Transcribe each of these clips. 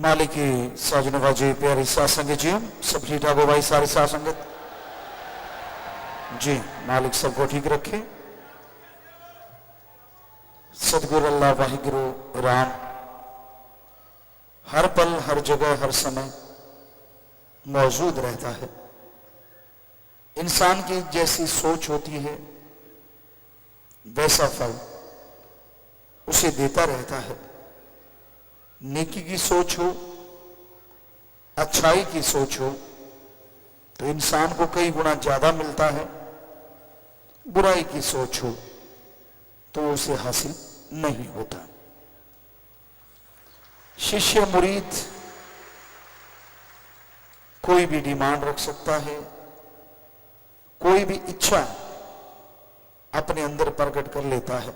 मालिकी साजनवाजी प्यारी सासंगत जी सब ठीक ठाक हो भाई सारी सासंगत जी। मालिक सबको ठीक रखे। सतगुरु अल्लाह वाहिगुरु राम हर पल हर जगह हर समय मौजूद रहता है। इंसान की जैसी सोच होती है वैसा फल उसे देता रहता है। नेकी की सोच हो, अच्छाई की सोच हो तो इंसान को कई गुना ज्यादा मिलता है। बुराई की सोच हो तो उसे हासिल नहीं होता। शिष्य मुरीद कोई भी डिमांड रख सकता है, कोई भी इच्छा अपने अंदर प्रकट कर लेता है,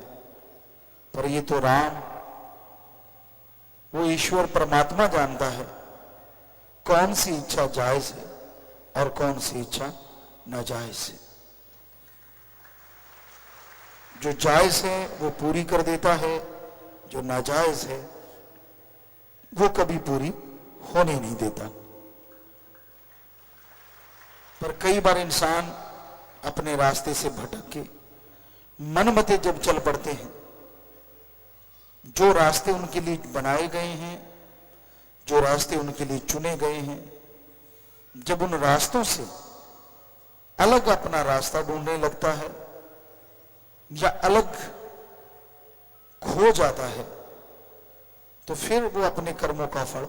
पर ये तो राम वो ईश्वर परमात्मा जानता है कौन सी इच्छा जायज है और कौन सी इच्छा नाजायज है। जो जायज है वो पूरी कर देता है, जो नाजायज है वो कभी पूरी होने नहीं देता। पर कई बार इंसान अपने रास्ते से भटक के मनमते जब चल पड़ते हैं, जो रास्ते उनके लिए बनाए गए हैं, जो रास्ते उनके लिए चुने गए हैं, जब उन रास्तों से अलग अपना रास्ता ढूंढने लगता है या अलग खो जाता है तो फिर वो अपने कर्मों का फल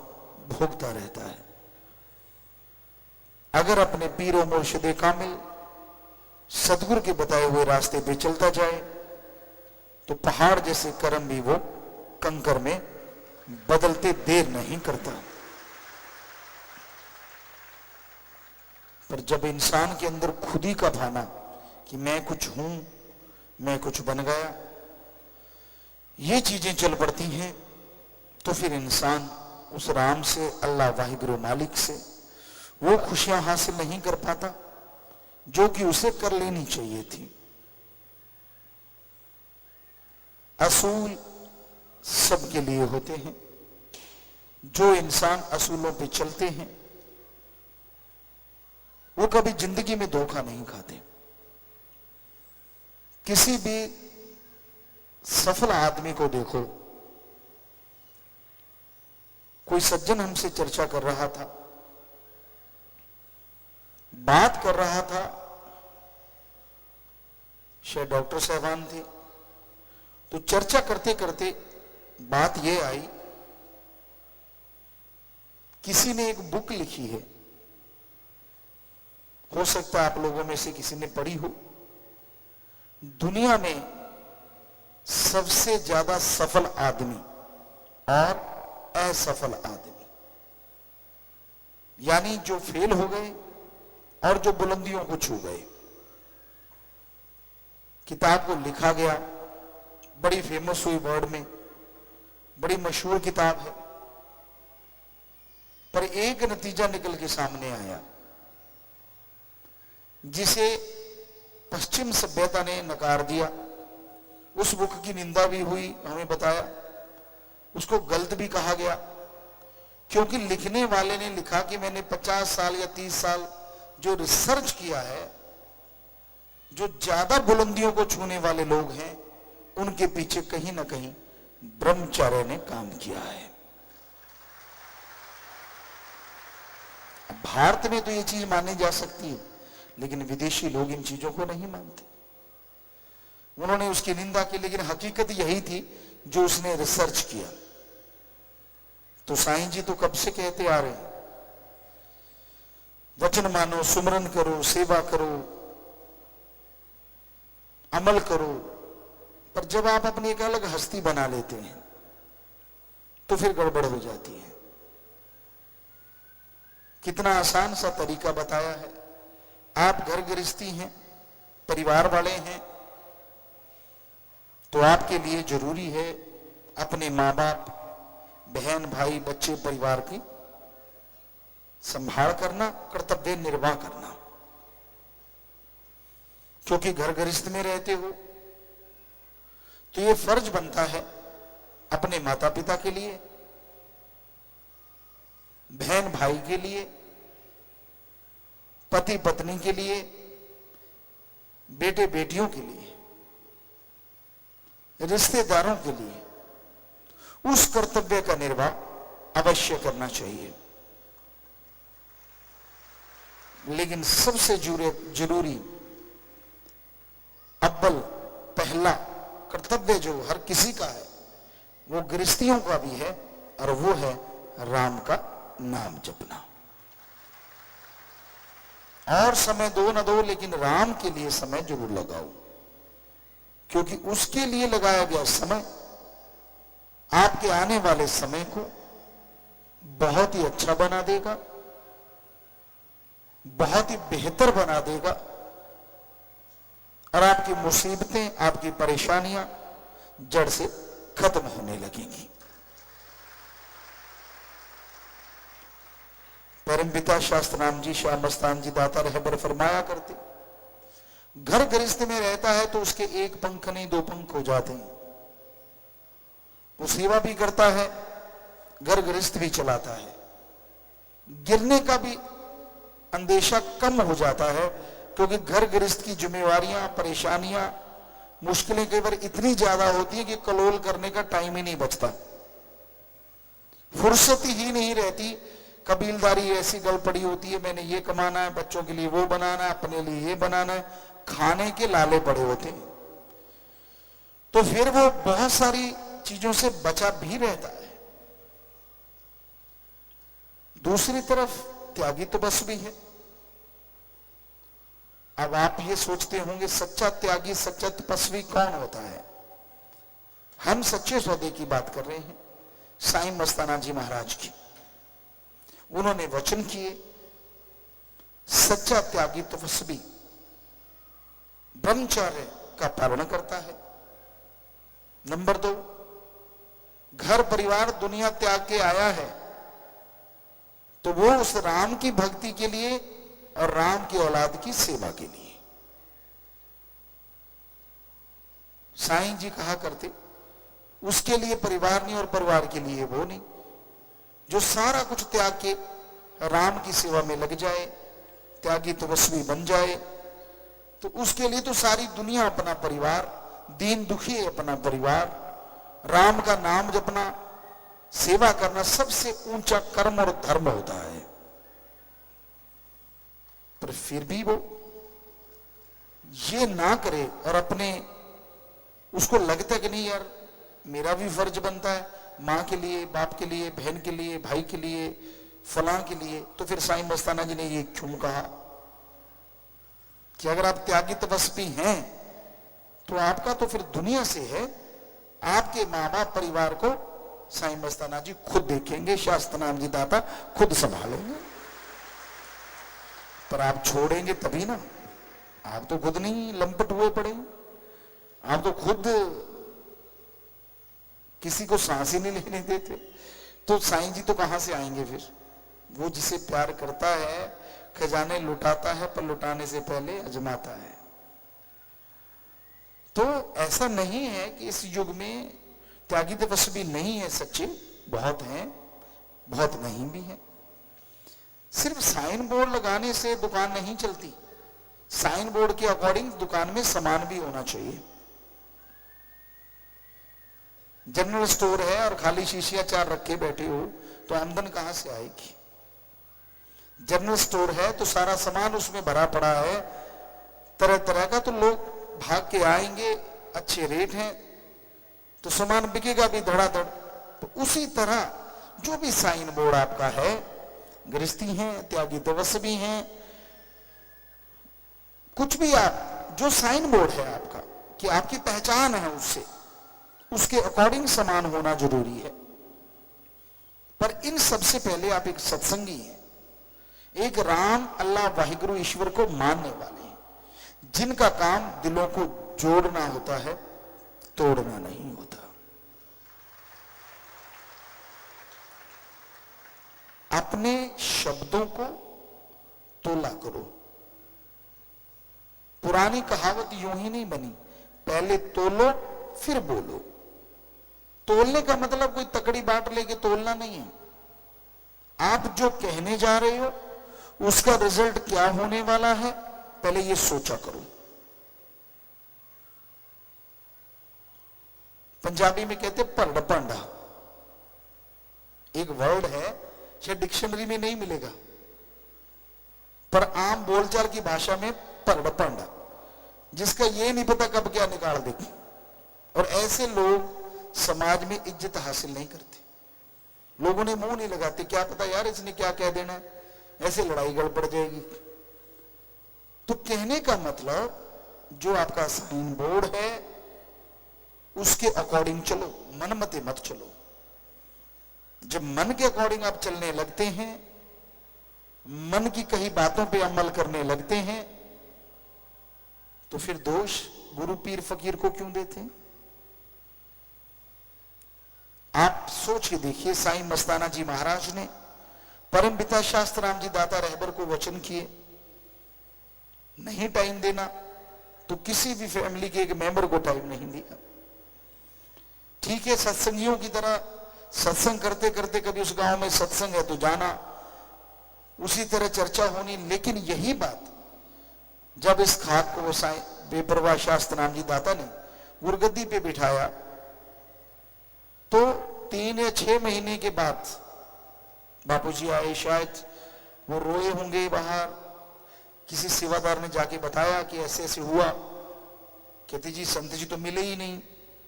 भोगता रहता है। अगर अपने पीरो मुर्शिदे कामिल सदगुरु के बताए हुए रास्ते पे चलता जाए तो पहाड़ जैसे कर्म भी वो कंकर में बदलते देर नहीं करता। पर जब इंसान के अंदर खुदी का भाना कि मैं कुछ हूं, मैं कुछ बन गया, ये चीजें चल पड़ती हैं तो फिर इंसान उस राम से, अल्लाह वाहिगुरु मालिक से वो खुशियां हासिल नहीं कर पाता जो कि उसे कर लेनी चाहिए थी। असूल सबके लिए होते हैं। जो इंसान असूलों पे चलते हैं वो कभी जिंदगी में धोखा नहीं खाते। किसी भी सफल आदमी को देखो, कोई सज्जन हमसे चर्चा कर रहा था, बात कर रहा था, शायद डॉक्टर साहबान थे, तो चर्चा करते करते बात यह आई, किसी ने एक बुक लिखी है, हो सकता है आप लोगों में से किसी ने पढ़ी हो, दुनिया में सबसे ज्यादा सफल आदमी और असफल आदमी, यानी जो फेल हो गए और जो बुलंदियों को छू गए। किताब को लिखा गया, बड़ी फेमस हुई, वर्ल्ड में बड़ी मशहूर किताब है, पर एक नतीजा निकल के सामने आया जिसे पश्चिम सभ्यता ने नकार दिया। उस बुक की निंदा भी हुई, हमें बताया, उसको गलत भी कहा गया, क्योंकि लिखने वाले ने लिखा कि मैंने 50 साल या 30 साल जो रिसर्च किया है, जो ज्यादा बुलंदियों को छूने वाले लोग हैं उनके पीछे कहीं ना कहीं ब्रह्मचार्य ने काम किया है। भारत में तो ये चीज मानी जा सकती है, लेकिन विदेशी लोग इन चीजों को नहीं मानते। उन्होंने उसकी निंदा की, लेकिन हकीकत यही थी जो उसने रिसर्च किया। तो साईं जी तो कब से कहते आ रहे हैं, वचन मानो, सुमरन करो, सेवा करो, अमल करो, पर जब आप अपनी एक अलग हस्ती बना लेते हैं तो फिर गड़बड़ हो जाती है। कितना आसान सा तरीका बताया है। आप घर गृहस्थी हैं, परिवार वाले हैं, तो आपके लिए जरूरी है अपने माँ बाप, बहन भाई, बच्चे, परिवार की संभाल करना, कर्तव्य निर्वाह करना। क्योंकि घर गृहस्थ में रहते हो तो ये फर्ज बनता है अपने माता पिता के लिए, बहन भाई के लिए, पति पत्नी के लिए, बेटे बेटियों के लिए, रिश्तेदारों के लिए उस कर्तव्य का निर्वाह अवश्य करना चाहिए। लेकिन सबसे जरूरी अव्वल पहला कर्तव्य जो हर किसी का है वो गृहस्थियों का भी है, और वो है राम का नाम जपना। और समय दो न दो, लेकिन राम के लिए समय जरूर लगाओ, क्योंकि उसके लिए लगाया गया समय आपके आने वाले समय को बहुत ही अच्छा बना देगा, बहुत ही बेहतर बना देगा, और आपकी मुसीबतें, आपकी परेशानियां जड़ से खत्म होने लगेंगी। परमपिता शास्त्रनाम जी, श्याम मस्तान जी दाता रहबर फरमाया करते, घर गृहस्थ में रहता है तो उसके एक पंख नहीं दो पंख हो जाते हैं। वो सेवा भी करता है, घर गृहस्थ भी चलाता है, गिरने का भी अंदेशा कम हो जाता है, क्योंकि घर गृहस्थ की जिम्मेवारियां, परेशानियां, मुश्किलें कई बार इतनी ज्यादा होती है कि कलोल करने का टाइम ही नहीं बचता, फुर्सत ही नहीं रहती। कबीलदारी ऐसी गल पड़ी होती है, मैंने ये कमाना है, बच्चों के लिए वो बनाना है, अपने लिए ये बनाना है, खाने के लाले पड़े होते हैं, तो फिर वो बहुत सारी चीजों से बचा भी रहता है। दूसरी तरफ त्यागी तो बस भी है। अब आप ये सोचते होंगे सच्चा त्यागी, सच्चा तपस्वी कौन होता है? हम सच्चे सौदे की बात कर रहे हैं, साईं मस्ताना जी महाराज की। उन्होंने वचन किए, सच्चा त्यागी तपस्वी ब्रह्मचर्य का पालन करता है। नंबर 2, घर परिवार दुनिया त्याग के आया है तो वो उस राम की भक्ति के लिए और राम की औलाद की सेवा के लिए। साईं जी कहा करते, उसके लिए परिवार नहीं और परिवार के लिए वो नहीं। जो सारा कुछ त्याग के राम की सेवा में लग जाए, त्यागी तपस्वी बन जाए, तो उसके लिए तो सारी दुनिया अपना परिवार, दीन दुखी अपना परिवार, राम का नाम जपना, सेवा करना सबसे ऊंचा कर्म और धर्म होता है। पर फिर भी वो ये ना करे और अपने, उसको लगता है कि नहीं यार मेरा भी फर्ज बनता है, मां के लिए, बाप के लिए, बहन के लिए, भाई के लिए, फलां के लिए, तो फिर साईं मस्ताना जी ने ये क्यों कहा कि अगर आप त्यागी तपस्वी हैं तो आपका तो फिर दुनिया से है, आपके माँ बाप परिवार को साईं मस्ताना जी खुद देखेंगे, शास्त्रनाम जी दाता खुद संभालेंगे। पर आप छोड़ेंगे तभी ना, आप तो खुद नहीं लंपट हुए पड़े, आप तो खुद किसी को सांस ही नहीं लेने देते, तो साईं जी तो कहां से आएंगे फिर? वो जिसे प्यार करता है खजाने लुटाता है, पर लुटाने से पहले अजमाता है। तो ऐसा नहीं है कि इस युग में त्यागी तपस्वी नहीं है सच्चे, बहुत हैं, बहुत नहीं भी हैं। सिर्फ साइन बोर्ड लगाने से दुकान नहीं चलती, साइन बोर्ड के अकॉर्डिंग दुकान में सामान भी होना चाहिए। जनरल स्टोर है और खाली शीशियां 4 रखे बैठे हो तो आमदन कहां से आएगी? जनरल स्टोर है तो सारा सामान उसमें भरा पड़ा है तरह तरह का, तो लोग भाग के आएंगे, अच्छे रेट हैं तो सामान बिकेगा भी धड़ाधड़। तो उसी तरह जो भी साइन बोर्ड आपका है, गृहस्थी हैं, त्यागी तपस्वी हैं, कुछ भी आप जो साइन बोर्ड है आपका कि आपकी पहचान है उससे, उसके अकॉर्डिंग समान होना जरूरी है। पर इन सबसे पहले आप एक सत्संगी हैं, एक राम अल्लाह वाहिगुरु ईश्वर को मानने वाले हैं, जिनका काम दिलों को जोड़ना होता है, तोड़ना नहीं होता। अपने शब्दों को तोला करो। पुरानी कहावत यूं ही नहीं बनी, पहले तोलो फिर बोलो। तोलने का मतलब कोई तकड़ी बाट लेके तोलना नहीं है, आप जो कहने जा रहे हो उसका रिजल्ट क्या होने वाला है, पहले ये सोचा करो। पंजाबी में कहते परड पांडा, एक वर्ड है, शायद डिक्शनरी में नहीं मिलेगा, पर आम बोलचाल की भाषा में परड पांडा, जिसका ये नहीं पता कब क्या निकाल दे। और ऐसे लोग समाज में इज्जत हासिल नहीं करते, लोगों ने मुंह नहीं लगाते, क्या पता यार इसने क्या कह देना, ऐसे लड़ाई गड़बड़ जाएगी। तो कहने का मतलब जो आपका साइन बोर्ड है उसके अकॉर्डिंग चलो, मन मते मत चलो। जब मन के अकॉर्डिंग आप चलने लगते हैं, मन की कही बातों पे अमल करने लगते हैं, तो फिर दोष गुरु पीर फकीर को क्यों देते हैं? आप सोच के देखिए, साईं मस्ताना जी महाराज ने परम पिता शास्त्र राम जी दाता रहबर को वचन किए, नहीं टाइम देना तो किसी भी फैमिली के एक मेंबर को टाइम नहीं दिया। ठीक है, सत्संगियों की तरह सत्संग करते करते कभी उस गांव में सत्संग है तो जाना, उसी तरह चर्चा होनी। लेकिन यही बात जब इस खाक को साईं बेपरवाह शास्त्र राम जी दाता ने गुरगद्दी पे बिठाया, तो 3 या 6 महीने के बाद बापूजी आए, शायद वो रोए होंगे बाहर, किसी सेवादार ने जाके बताया कि ऐसे ऐसे हुआ। कहते जी संत जी तो मिले ही नहीं।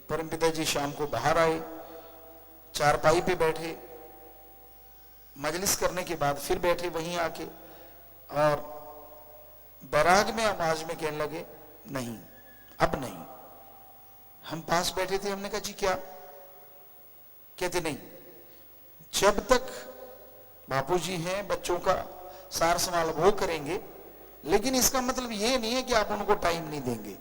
परमपिता जी शाम को बाहर आए, चारपाई पे बैठे, मजलिस करने के बाद फिर बैठे वहीं आके, और बैराग में आवाज में कहने लगे, नहीं अब नहीं। हम पास बैठे थे, हमने कहा जी क्या? कहते नहीं, जब तक बापूजी हैं बच्चों का सार संभाल वो करेंगे, लेकिन इसका मतलब ये नहीं है कि आप उनको टाइम नहीं देंगे,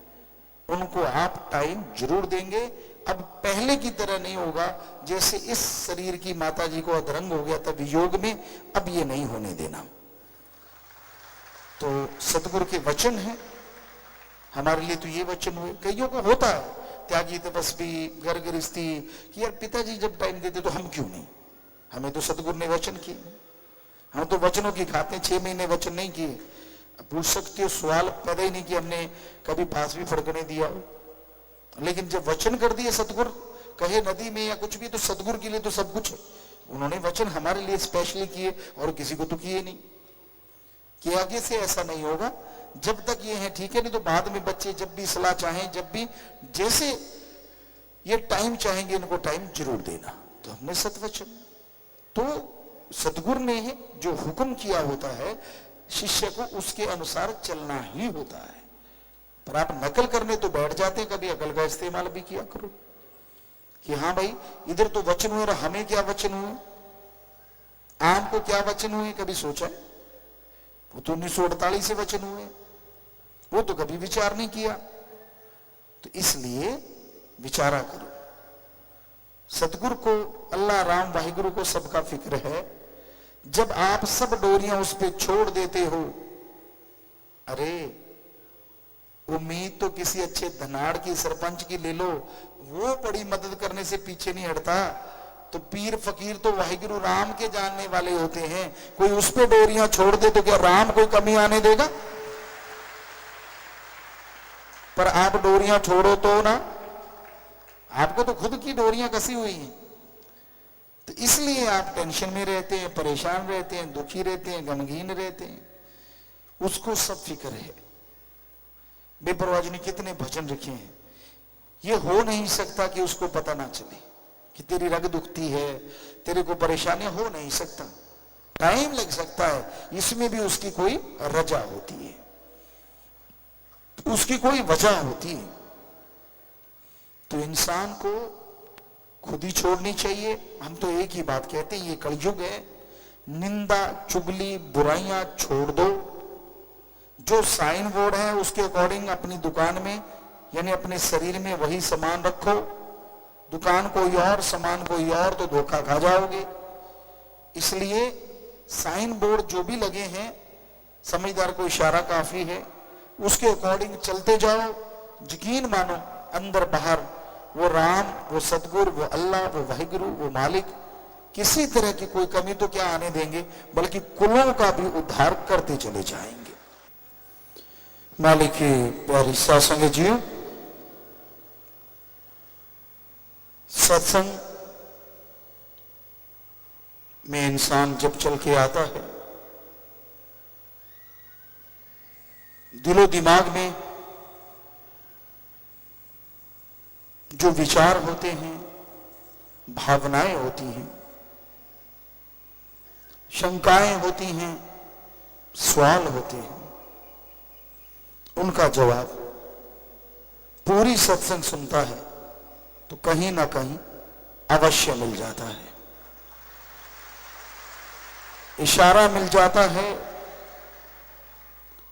उनको आप टाइम जरूर देंगे। अब पहले की तरह नहीं होगा, जैसे इस शरीर की माता जी को अधरंग हो गया था वियोग में, अब ये नहीं होने देना। तो सतगुरु के वचन है, हमारे लिए तो ये वचन हुए। कईयों को होता है त्यागी तपस्वी घर गृहस्थी कि यार पिताजी जब टाइम देते तो हम क्यों नहीं, हमें तो सतगुरु ने वचन किए, हम तो वचनों की खाते हैं। 6 महीने वचन नहीं किए, पूछ सकते हो, सवाल पैदा ही नहीं किया हमने, कभी पास भी फड़कने दिया हो। लेकिन जब वचन कर दिए सतगुरु, कहे नदी में या कुछ भी, तो सतगुरु के लिए तो सब कुछ है। उन्होंने वचन हमारे लिए स्पेशली किए और किसी को तो किए नहीं, कि आगे से ऐसा नहीं होगा जब तक ये है, ठीक है? नहीं तो बाद में बच्चे जब भी सलाह चाहें, जब भी जैसे ये टाइम चाहेंगे, इनको टाइम जरूर देना। तो हमने सतवचन, तो सतगुरु ने जो हुक्म किया होता है शिष्य को, उसके अनुसार चलना ही होता है। पर आप नकल करने तो बैठ जाते हैं, कभी अकल का इस्तेमाल भी किया करो कि हाँ भाई इधर तो वचन हुए, हमें क्या वचन हुए, आम को क्या वचन हुए, कभी सोचा है? वो तो 1948 से वचन हुए, वो तो कभी विचार नहीं किया। तो इसलिए विचारा करो। सतगुरु को, अल्लाह राम वाहिगुरु को सबका फिक्र है। जब आप सब डोरियां उस पर छोड़ देते हो, अरे उम्मीद तो किसी अच्छे धनाड़ की, सरपंच की ले लो, वो बड़ी मदद करने से पीछे नहीं हटता। तो पीर फकीर तो वाहिगुरु राम के जानने वाले होते हैं, कोई उस पे डोरियां छोड़ दे तो क्या राम कोई कमी आने देगा? पर आप डोरियां छोड़ो तो ना, आपको तो खुद की डोरियां कसी हुई हैं। तो इसलिए आप टेंशन में रहते हैं, परेशान रहते हैं, दुखी रहते हैं, गमगीन रहते हैं। उसको सब फिक्र है। बेपरवाह जी ने कितने भजन रखे हैं, ये हो नहीं सकता कि उसको पता ना चले कि तेरी रग दुखती है, तेरे को परेशानियां, हो नहीं सकता, टाइम लग सकता है। इसमें भी उसकी कोई रजा होती है, उसकी कोई वजह होती है। तो इंसान को खुद ही छोड़नी चाहिए। हम तो एक ही बात कहते हैं, ये कलयुग है, निंदा चुगली बुराइयां छोड़ दो। जो साइन बोर्ड है उसके अकॉर्डिंग अपनी दुकान में, यानी अपने शरीर में वही सामान रखो। दुकान कोई और, सामान कोई और, तो धोखा खा जाओगे। इसलिए साइन बोर्ड जो भी लगे हैं, समझदार को इशारा काफी है, उसके अकॉर्डिंग चलते जाओ। यकीन मानो अंदर बाहर वो राम, वो सतगुरु, वो अल्लाह, वो वाहिगुरु, वो मालिक किसी तरह की कोई कमी तो क्या आने देंगे, बल्कि कुलों का भी उद्धार करते चले जाएंगे। मालिक की प्यारी सत्संग जी, सत्संग में इंसान जब चल के आता है, दिलो दिमाग में जो विचार होते हैं, भावनाएं होती हैं, शंकाएं होती हैं, सवाल होते हैं, उनका जवाब पूरी सत्संग सुनता है तो कहीं ना कहीं अवश्य मिल जाता है, इशारा मिल जाता है,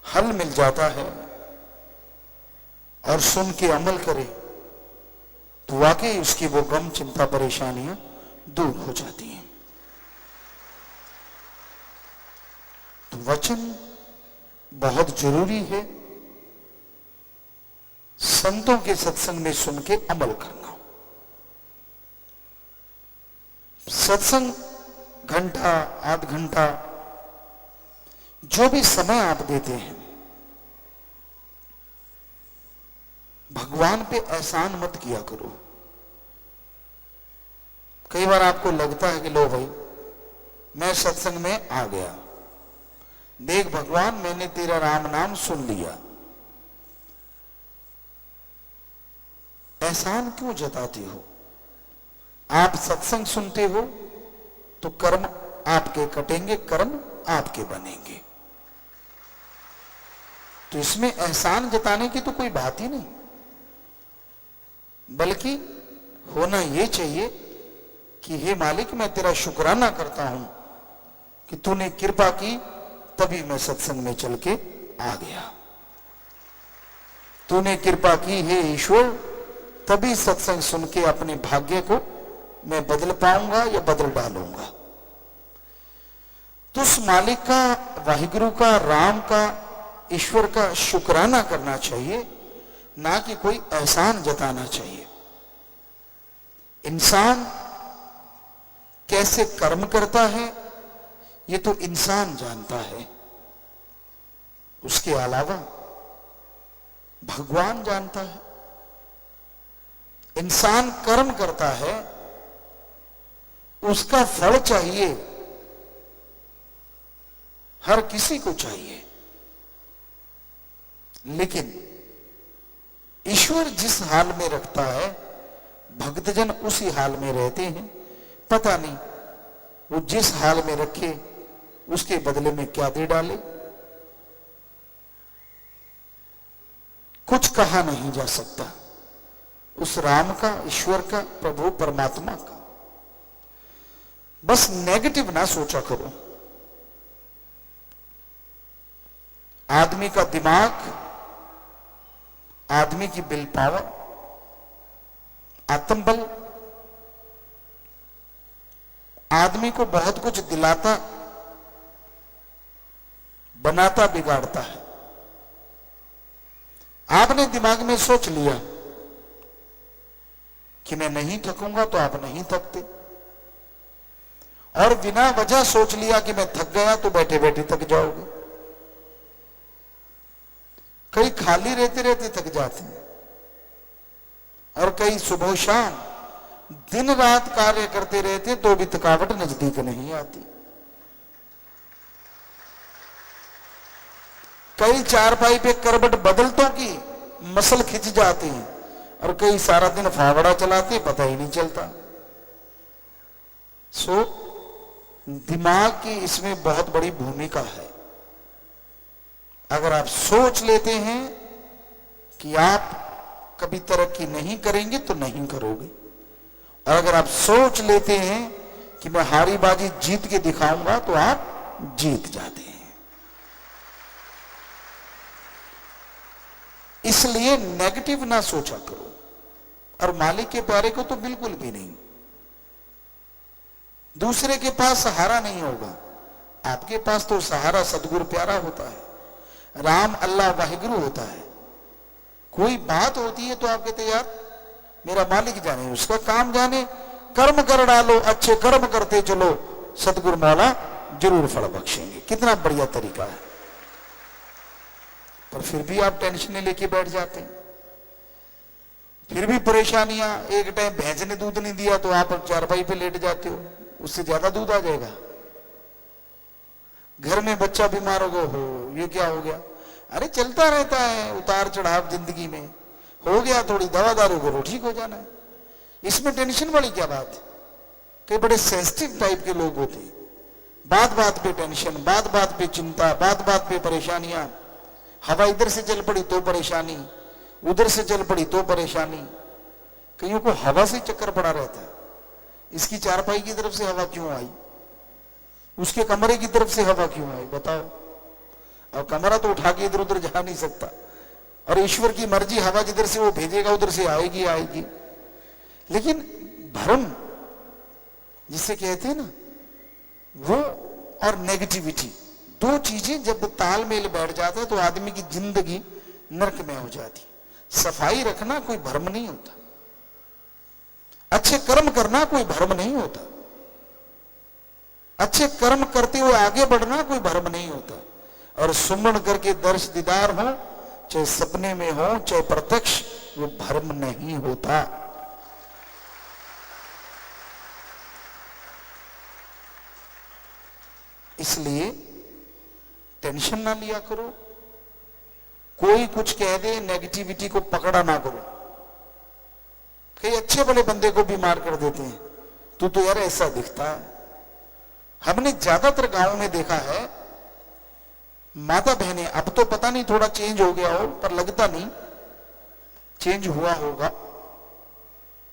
हल मिल जाता है। और सुन के अमल करे तो वाकई उसकी वो गम, चिंता, परेशानियां दूर हो जाती हैं। तो वचन बहुत जरूरी है, संतों के सत्संग में सुन के अमल करना। सत्संग घंटा, आध घंटा, जो भी समय आप देते हैं, भगवान पे एहसान मत किया करो। कई बार आपको लगता है कि लो भाई मैं सत्संग में आ गया, देख भगवान मैंने तेरा राम नाम सुन लिया, एहसान क्यों जताते हो? आप सत्संग सुनते हो तो कर्म आपके कटेंगे, कर्म आपके बनेंगे। तो इसमें एहसान जताने की तो कोई बात ही नहीं, बल्कि होना यह चाहिए कि हे मालिक मैं तेरा शुक्राना करता हूं कि तूने कृपा की, तभी मैं सत्संग में चल के आ गया। तूने कृपा की हे ईश्वर, तभी सत्संग सुन के अपने भाग्य को मैं बदल पाऊंगा या बदल डालूंगा। तो उस मालिक का, वाहिगुरु का, राम का, ईश्वर का शुक्राना करना चाहिए, ना कि कोई एहसान जताना चाहिए। इंसान कैसे कर्म करता है ये तो इंसान जानता है, उसके अलावा भगवान जानता है। इंसान कर्म करता है, उसका फल चाहिए, हर किसी को चाहिए, लेकिन ईश्वर जिस हाल में रखता है भक्तजन उसी हाल में रहते हैं। पता नहीं वो जिस हाल में रखे उसके बदले में क्या दे डाले, कुछ कहा नहीं जा सकता उस राम का, ईश्वर का, प्रभु परमात्मा का। बस नेगेटिव ना सोचा करो। आदमी का दिमाग, आदमी की विल पावर, आत्मबल आदमी को बहुत कुछ दिलाता, बनाता, बिगाड़ता है। आपने दिमाग में सोच लिया कि मैं नहीं थकूंगा तो आप नहीं थकते, और बिना वजह सोच लिया कि मैं थक गया तो बैठे बैठे थक जाओगे। कई खाली रहते रहते थक जाते हैं, और कई सुबह शाम दिन रात कार्य करते रहते तो भी थकावट नजदीक नहीं आती। कई चारपाई पे करवट बदलतों की मसल खिंच जाती है, और कई सारा दिन फावड़ा चलाते पता ही नहीं चलता। सो दिमाग की इसमें बहुत बड़ी भूमिका है। अगर आप सोच लेते हैं कि आप कभी तरक्की नहीं करेंगे तो नहीं करोगे, और अगर आप सोच लेते हैं कि मैं हारी बाजी जीत के दिखाऊंगा तो आप जीत जाते हैं। इसलिए नेगेटिव ना सोचा करो, और मालिक के प्यारे को तो बिल्कुल भी नहीं। दूसरे के पास सहारा नहीं होगा, आपके पास तो सहारा सदगुरु प्यारा होता है, राम, अल्लाह, वाहिगुरु होता है। कोई बात होती है तो आप कहते यार मेरा मालिक जाने, उसका काम जाने, कर्म कर डालो, अच्छे कर्म करते चलो, सतगुरु मौला जरूर फल बख्शेंगे। कितना बढ़िया तरीका है। पर फिर भी आप टेंशन लेके बैठ जाते हैं, फिर भी परेशानियां। एक टाइम भैंस ने दूध नहीं दिया तो आप चारपाई पे लेट जाते हो, उससे ज्यादा दूध आ जाएगा। घर में बच्चा बीमार हो गया, हो ये क्या हो गया, अरे चलता रहता है उतार चढ़ाव जिंदगी में, हो गया थोड़ी दवा दारू करो ठीक हो जाना है। इसमें टेंशन वाली क्या बात है। कई बड़े सेंसिटिव टाइप के लोग होते हैं, बात बात पे टेंशन, बात बात पे चिंता, बात बात पे परेशानियां। हवा इधर से चल पड़ी तो परेशानी, उधर से चल पड़ी तो परेशानी। कईयों को हवा से चक्कर पड़ा रहता है, इसकी चारपाई की तरफ से हवा क्यों आई, उसके कमरे की तरफ से हवा क्यों आई, बताओ। और कमरा तो उठा के इधर उधर जा नहीं सकता, और ईश्वर की मर्जी, हवा जिधर से वो भेजेगा उधर से आएगी आएगी। लेकिन भ्रम जिसे कहते हैं ना, वो और नेगेटिविटी, दो चीजें जब तालमेल बैठ जाता है तो आदमी की जिंदगी नरक में हो जाती। सफाई रखना कोई भ्रम नहीं होता, अच्छे कर्म करना कोई भ्रम नहीं होता, अच्छे कर्म करते हुए आगे बढ़ना कोई भ्रम नहीं होता। और सुमन करके दर्श दीदार हो, चाहे सपने में हो चाहे प्रत्यक्ष, वो भ्रम नहीं होता। इसलिए टेंशन ना लिया करो, कोई कुछ कह दे नेगेटिविटी को पकड़ा ना करो। कई अच्छे भले बंदे को बीमार कर देते हैं, तू तो यार ऐसा दिखता है। हमने ज्यादातर गांवों में देखा है, माता बहनें, अब तो पता नहीं थोड़ा चेंज हो गया हो, पर लगता नहीं चेंज हुआ होगा।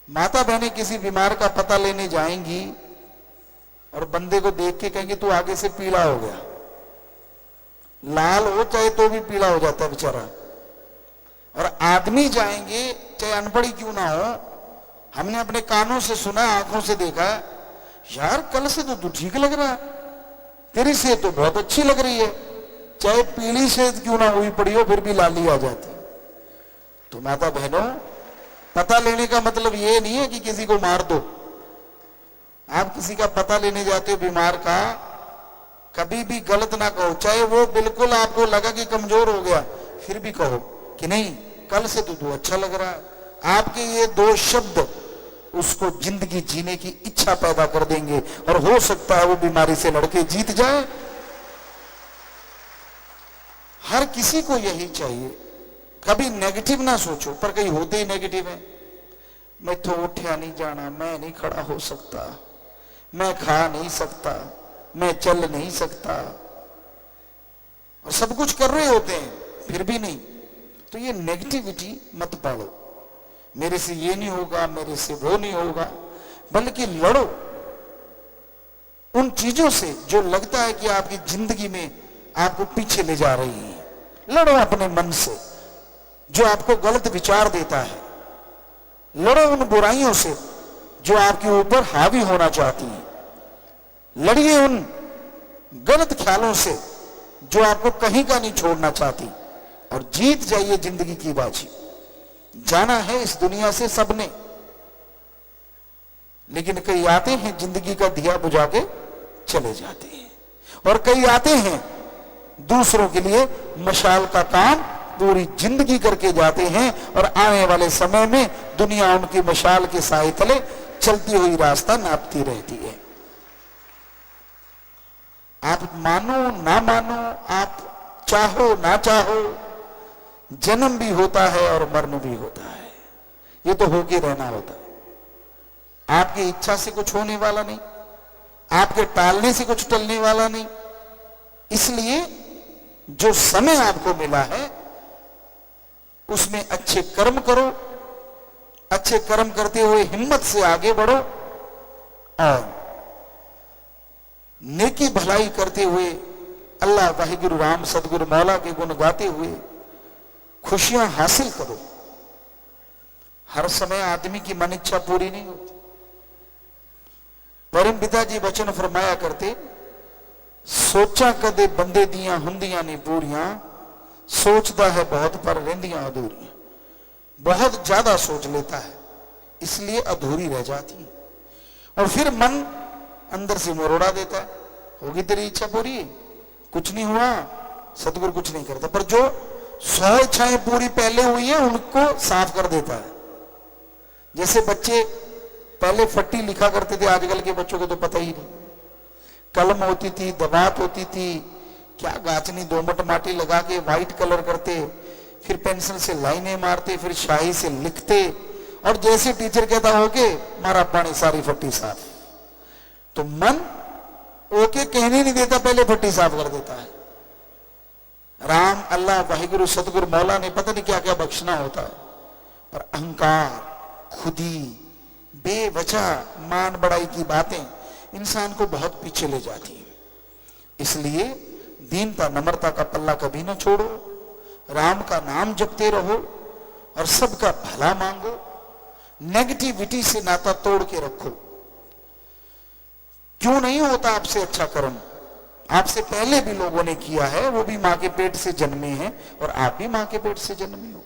माता बहनें किसी बीमार का पता लेने जाएंगी और बंदे को देख के कहेंगे तू आगे से पीला हो गया, लाल हो चाहे तो भी पीला हो जाता है बेचारा। और आदमी जाएंगे चाहे अनपढ़ क्यों ना हो, हमने अपने कानों से सुना, आंखों से देखा, यार कल से तो तू ठीक लग रहा है, तेरी सेहत तो बहुत अच्छी लग रही है, चाहे पीली सेहत क्यों ना हुई पड़ी हो फिर भी लाली आ जाती। तो माता बहनों, पता लेने का मतलब ये नहीं है कि किसी को मार दो। आप किसी का पता लेने जाते हो बीमार का, कभी भी गलत ना कहो, चाहे वो बिल्कुल आपको लगा कि कमजोर हो गया, फिर भी कहो कि नहीं कल से तो तू अच्छा लग रहा है। आपके ये दो शब्द उसको जिंदगी जीने की इच्छा पैदा कर देंगे, और हो सकता है वो बीमारी से लड़के जीत जाए। हर किसी को यही चाहिए, कभी नेगेटिव ना सोचो। पर कहीं होते ही नेगेटिव है, मैं तो उठा नहीं जाना, मैं नहीं खड़ा हो सकता, मैं खा नहीं सकता, मैं चल नहीं सकता, और सब कुछ कर रहे होते हैं फिर भी नहीं। तो ये नेगेटिविटी मत पालो, मेरे से ये नहीं होगा, मेरे से वो नहीं होगा, बल्कि लड़ो उन चीजों से जो लगता है कि आपकी जिंदगी में आपको पीछे ले जा रही है। लड़ो अपने मन से जो आपको गलत विचार देता है, लड़ो उन बुराइयों से जो आपके ऊपर हावी होना चाहती है, लड़िए उन गलत ख्यालों से जो आपको कहीं का नहीं छोड़ना चाहती, और जीत जाइए जिंदगी की बाजी। जाना है इस दुनिया से सबने, लेकिन कई आते हैं जिंदगी का दिया बुझा के चले जाते हैं, और कई आते हैं दूसरों के लिए मशाल का काम पूरी जिंदगी करके जाते हैं, और आने वाले समय में दुनिया उनकी मशाल के साए तले चलती हुई रास्ता नापती रहती है। आप मानो ना मानो, आप चाहो ना चाहो, जन्म भी होता है और मरण भी होता है, ये तो होके रहना होता है। आपकी इच्छा से कुछ होने वाला नहीं, आपके टालने से कुछ टलने वाला नहीं। इसलिए जो समय आपको मिला है उसमें अच्छे कर्म करो, अच्छे कर्म करते हुए हिम्मत से आगे बढ़ो, और नेकी भलाई करते हुए अल्लाह वाहिगुरु राम सतगुरु मौला के गुण गाते हुए खुशियां हासिल करो। हर समय आदमी की मन इच्छा पूरी नहीं होती। परम पिताजी वचन फरमाया करते, सोचा कदे बंदे दियां हुंदियां नहीं पूरियां, सोचता है बहुत पर रहंदियां अधूरियां। बहुत ज्यादा सोच लेता है इसलिए अधूरी रह जाती है। और फिर मन अंदर से मरोड़ा देता है, होगी तेरी इच्छा पूरी, कुछ नहीं हुआ, सतगुरु कुछ नहीं करता। पर जो 100 इच्छाएं पूरी पहले हुई हैं उनको साफ कर देता है। जैसे बच्चे पहले फट्टी लिखा करते थे, आजकल के बच्चों को तो पता ही नहीं। कलम होती थी, दवात होती थी, क्या गाचनी दोमट माटी लगा के व्हाइट कलर करते, फिर पेंसिल से लाइनें मारते, फिर शाही से लिखते, और जैसे टीचर कहता ओके मारा पानी सारी फट्टी साफ। तो मन ओके कहने नहीं देता, पहले फट्टी साफ कर देता है। राम, अल्लाह, वाहिगुरु, सतगुरु, मौला ने पता नहीं क्या क्या बख्शना होता है, पर अहंकार, खुदी, बेवजह मान बड़ाई की बातें इंसान को बहुत पीछे ले जाती हैं। इसलिए दीनता नम्रता का पल्ला कभी ना छोड़ो, राम का नाम जपते रहो और सबका भला मांगो, नेगेटिविटी से नाता तोड़ के रखो। क्यों नहीं होता आपसे अच्छा कर्म? आपसे पहले भी लोगों ने किया है, वो भी मां के पेट से जन्मे हैं और आप भी मां के पेट से जन्मे हो।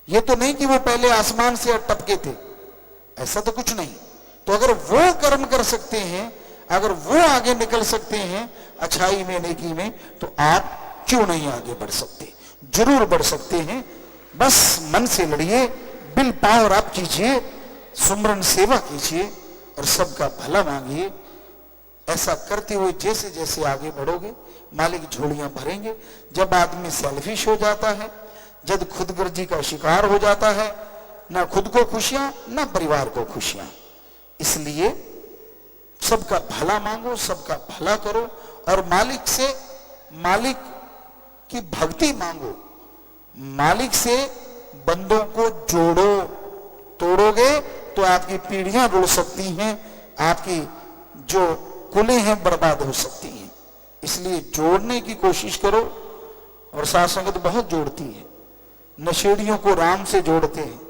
ये तो नहीं कि वो पहले आसमान से टपके थे, ऐसा तो कुछ नहीं। तो अगर वो कर्म कर सकते हैं, अगर वो आगे निकल सकते हैं अच्छाई में, नेकी में, तो आप क्यों नहीं आगे बढ़ सकते? जरूर बढ़ सकते हैं। बस मन से लड़िए, बिल पावर आप कीजिए, सुमरन सेवा कीजिए और सबका भला मांगिए। ऐसा करते हुए जैसे जैसे आगे बढ़ोगे, मालिक झोलियां भरेंगे। जब आदमी सेल्फिश हो जाता है, जब खुदगर्जी का शिकार हो जाता है, ना खुद को खुशियां ना परिवार को खुशियां। इसलिए सबका भला मांगो, सबका भला करो और मालिक से, मालिक की भक्ति मांगो, मालिक से बंदों को जोड़ो। तोड़ोगे तो आपकी पीढ़ियां रुड़ सकती हैं, आपकी जो कुलें हैं बर्बाद हो सकती हैं। इसलिए जोड़ने की कोशिश करो। और साथ संगत बहुत जोड़ती है। नशेड़ियों को राम से जोड़ते हैं,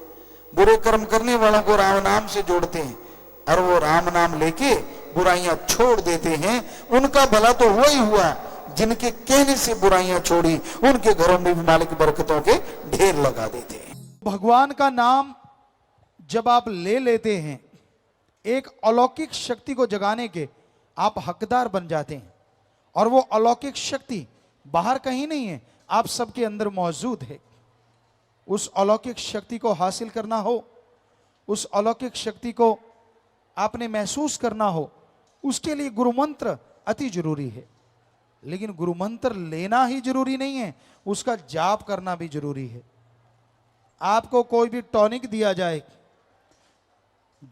बुरे कर्म करने वालों को राम नाम से जोड़ते हैं, और वो राम नाम लेके बुराइयां छोड़ देते हैं। उनका भला तो हुआ ही हुआ, जिनके कहने से बुराइयां छोड़ी उनके घरों में भी मालिक बरकतों के ढेर लगा देते हैं। भगवान का नाम जब आप ले लेते हैं, एक अलौकिक शक्ति को जगाने के आप हकदार बन जाते हैं। और वो अलौकिक शक्ति बाहर कहीं नहीं है, आप सबके अंदर मौजूद है। उस अलौकिक शक्ति को हासिल करना हो, उस अलौकिक शक्ति को आपने महसूस करना हो, उसके लिए गुरु मंत्र अति जरूरी है। लेकिन गुरु मंत्र लेना ही जरूरी नहीं है, उसका जाप करना भी जरूरी है। आपको कोई भी टॉनिक दिया जाए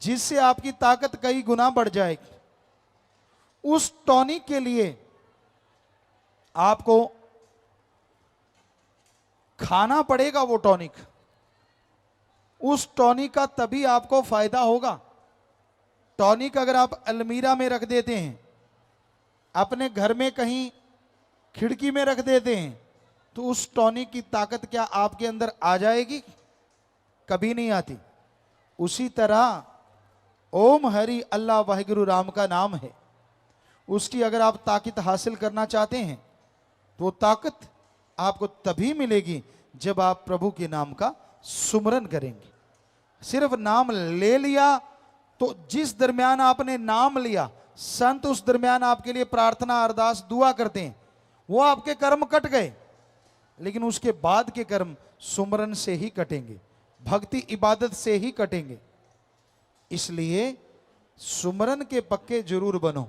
जिससे आपकी ताकत कई गुना बढ़ जाए, उस टॉनिक के लिए आपको खाना पड़ेगा वो टॉनिक। उस टॉनिक का तभी आपको फायदा होगा। टॉनिक अगर आप अलमीरा में रख देते हैं, अपने घर में कहीं खिड़की में रख देते हैं, तो उस टॉनिक की ताकत क्या आपके अंदर आ जाएगी? कभी नहीं आती। उसी तरह ओम हरि अल्लाह वाहिगुरु राम का नाम है, उसकी अगर आप ताकत हासिल करना चाहते हैं तो वो ताकत आपको तभी मिलेगी जब आप प्रभु के नाम का सुमरन करेंगे। सिर्फ नाम ले लिया तो जिस दरमियान आपने नाम लिया, संत उस दरमियान आपके लिए प्रार्थना अरदास दुआ करते हैं, वो आपके कर्म कट गए। लेकिन उसके बाद के कर्म सुमरन से ही कटेंगे, भक्ति इबादत से ही कटेंगे। इसलिए सुमरन के पक्के जरूर बनो।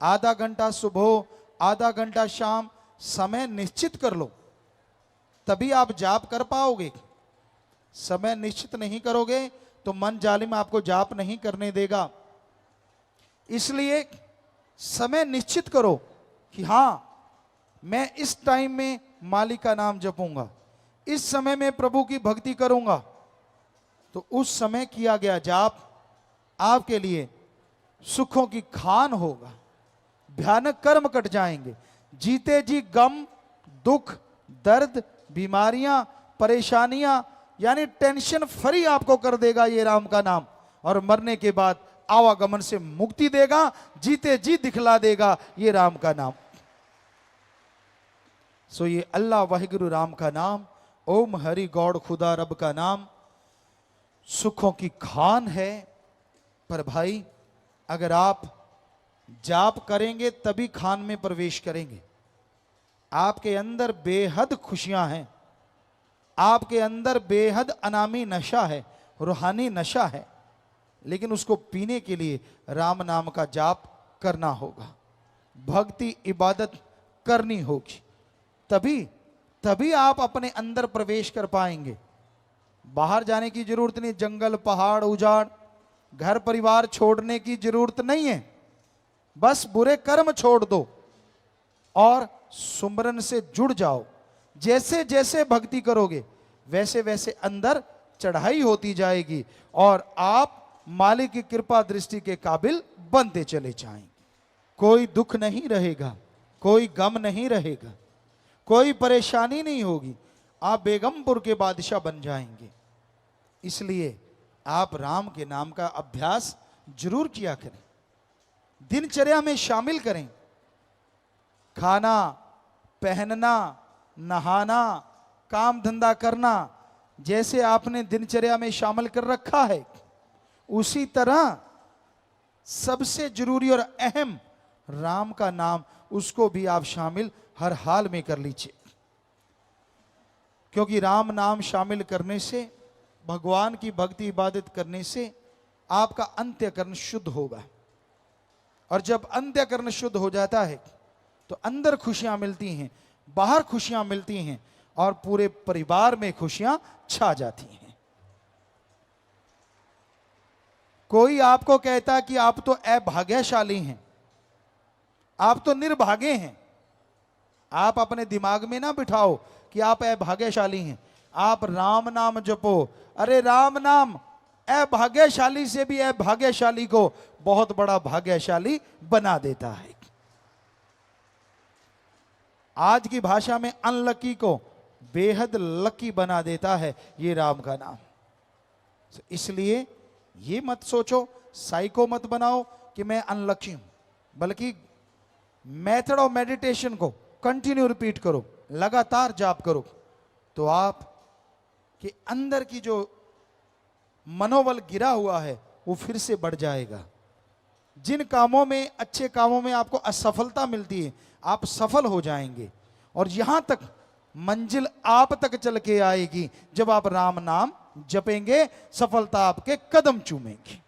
आधा घंटा सुबह, आधा घंटा शाम, समय निश्चित कर लो, तभी आप जाप कर पाओगे। समय निश्चित नहीं करोगे तो मन जालिम आपको जाप नहीं करने देगा। इसलिए समय निश्चित करो कि हां, मैं इस टाइम में मालिक का नाम जपूंगा, इस समय में प्रभु की भक्ति करूंगा। तो उस समय किया गया जाप आपके लिए सुखों की खान होगा, भयानक कर्म कट जाएंगे। जीते जी गम, दुख, दर्द, बीमारियां, परेशानियां, यानी टेंशन फ्री आपको कर देगा ये राम का नाम। और मरने के बाद आवागमन से मुक्ति देगा, जीते जी दिखला देगा ये राम का नाम। सो ये अल्लाह वाहिगुरु राम का नाम, ओम हरि गॉड खुदा रब का नाम सुखों की खान है। पर भाई अगर आप जाप करेंगे तभी खान में प्रवेश करेंगे। आपके अंदर बेहद खुशियां हैं, आपके अंदर बेहद अनामी नशा है, रूहानी नशा है, लेकिन उसको पीने के लिए राम नाम का जाप करना होगा, भक्ति इबादत करनी होगी, तभी आप अपने अंदर प्रवेश कर पाएंगे। बाहर जाने की जरूरत नहीं, जंगल पहाड़ उजाड़ घर परिवार छोड़ने की जरूरत नहीं है। बस बुरे कर्म छोड़ दो और सुमरन से जुड़ जाओ। जैसे जैसे भक्ति करोगे वैसे वैसे अंदर चढ़ाई होती जाएगी और आप मालिक की कृपा दृष्टि के काबिल बनते चले जाएंगे। कोई दुख नहीं रहेगा, कोई गम नहीं रहेगा, कोई परेशानी नहीं होगी, आप बेगमपुर के बादशाह बन जाएंगे। इसलिए आप राम के नाम का अभ्यास जरूर किया करें, दिनचर्या में शामिल करें। खाना, पहनना, नहाना, काम धंधा करना जैसे आपने दिनचर्या में शामिल कर रखा है, उसी तरह सबसे जरूरी और अहम राम का नाम, उसको भी आप शामिल हर हाल में कर लीजिए। क्योंकि राम नाम शामिल करने से, भगवान की भक्ति इबादत करने से आपका अंत्यकरण शुद्ध होगा। और जब अंत्यकरण शुद्ध हो जाता है तो अंदर खुशियां मिलती हैं, बाहर खुशियां मिलती हैं और पूरे परिवार में खुशियां छा जाती हैं। कोई आपको कहता कि आप तो अभाग्यशाली हैं, आप तो निर्भागे हैं। आप अपने दिमाग में ना बिठाओ कि आप अभाग्यशाली हैं। आप राम नाम जपो। अरे राम नाम अभाग्यशाली से भी अभाग्यशाली को बहुत बड़ा भाग्यशाली बना देता है। आज की भाषा में अनलकी को बेहद लकी बना देता है ये राम का नाम। इसलिए ये मत सोचो, साइको मत बनाओ कि मैं अनलकी हूं, बल्कि मेथड ऑफ मेडिटेशन को कंटिन्यू रिपीट करो, लगातार जाप करो, तो आप के अंदर की जो मनोबल गिरा हुआ है वो फिर से बढ़ जाएगा। जिन कामों में, अच्छे कामों में आपको असफलता मिलती है, आप सफल हो जाएंगे। और यहां तक मंजिल आप तक चल के आएगी जब आप राम नाम जपेंगे, सफलता आपके कदम चूमेंगी।